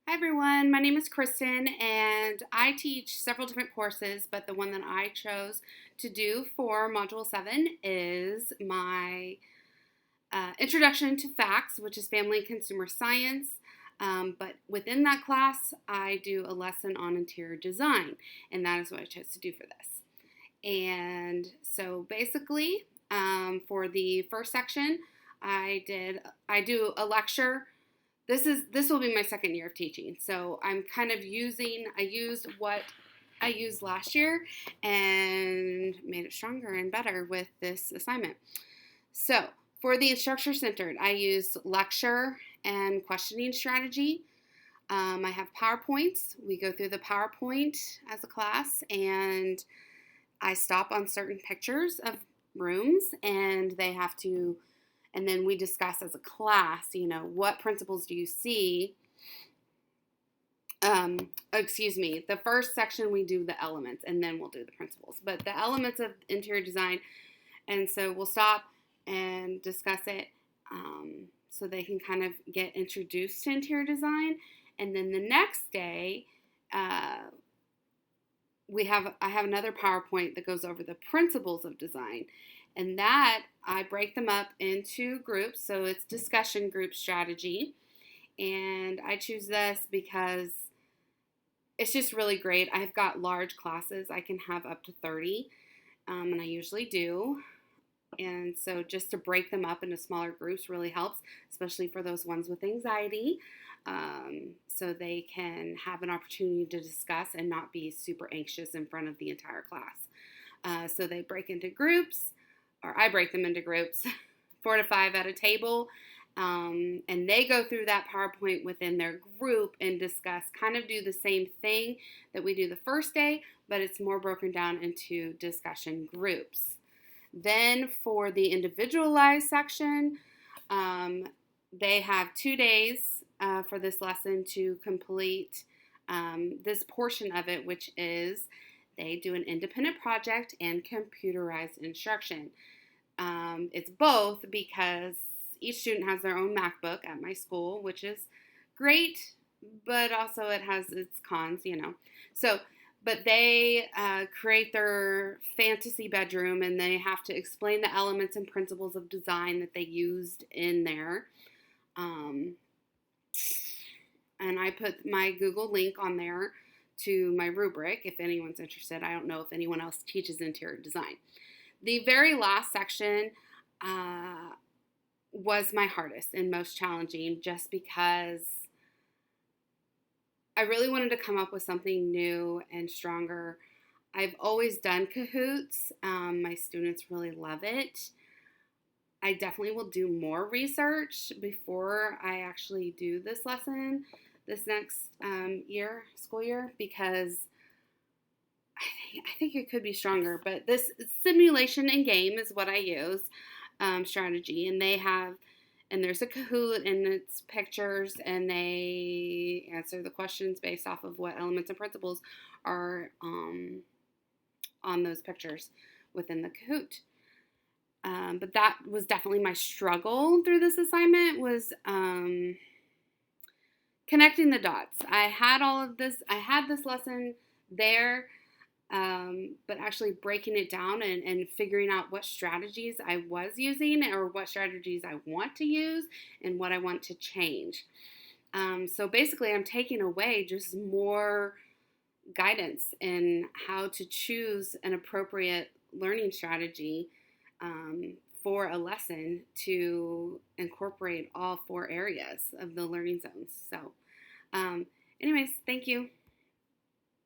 Hi everyone, my name is Kristen and I teach several different courses, but the one that I chose to do for Module 7 is my Introduction to Facts, which is Family and Consumer Science. But within that class, I do a lesson on interior design, and that is what I chose to do for this. And so basically, for the first section, I do a lecture. This will be my second year of teaching, so I'm kind of I used what I used last year and made it stronger and better with this assignment. So for the Instructor Centered, I use lecture and questioning strategy. I have PowerPoints. We go through the PowerPoint as a class, and I stop on certain pictures of rooms, and and then we discuss as a class, what principles do you see? Excuse me, the first section we do the elements, and then we'll do the principles. But the elements of interior design, and so we'll stop and discuss it so they can kind of get introduced to interior design. And then the next day, uh, I have another PowerPoint that goes over the principles of design, and that I break them up into groups. So it's discussion group strategy, and I choose this because it's just really great. I've got large classes. I can have up to 30, and I usually do. And so just to break them up into smaller groups really helps, especially for those ones with anxiety, so they can have an opportunity to discuss and not be super anxious in front of the entire class. So they break into groups, or I break them into groups, 4 to 5 at a table, and they go through that PowerPoint within their group and discuss, kind of do the same thing that we do the first day, but it's more broken down into discussion groups. Then for the individualized section, they have 2 days for this lesson to complete this portion of it, which is they do an independent project and computerized instruction. It's both because each student has their own MacBook at my school, which is great, but also it has its cons. So, but they create their fantasy bedroom, and they have to explain the elements and principles of design that they used in there. And I put my Google link on there to my rubric if anyone's interested. I don't know if anyone else teaches interior design. The very last section was my hardest and most challenging, just because I really wanted to come up with something new and stronger. I've always done Kahoots. My students really love it. I definitely will do more research before I actually do this lesson this next school year, because I think it could be stronger. But this simulation and game is what I use, strategy, and there's a Kahoot, and it's pictures, and they answer the questions based off of what elements and principles are on those pictures within the Kahoot. But that was definitely my struggle through this assignment, was connecting the dots. I had this lesson there, but actually breaking it down and figuring out what strategies I was using, or what strategies I want to use, and what I want to change. So basically, I'm taking away just more guidance in how to choose an appropriate learning strategy for a lesson to incorporate all 4 areas of the learning zones. So, anyways, thank you.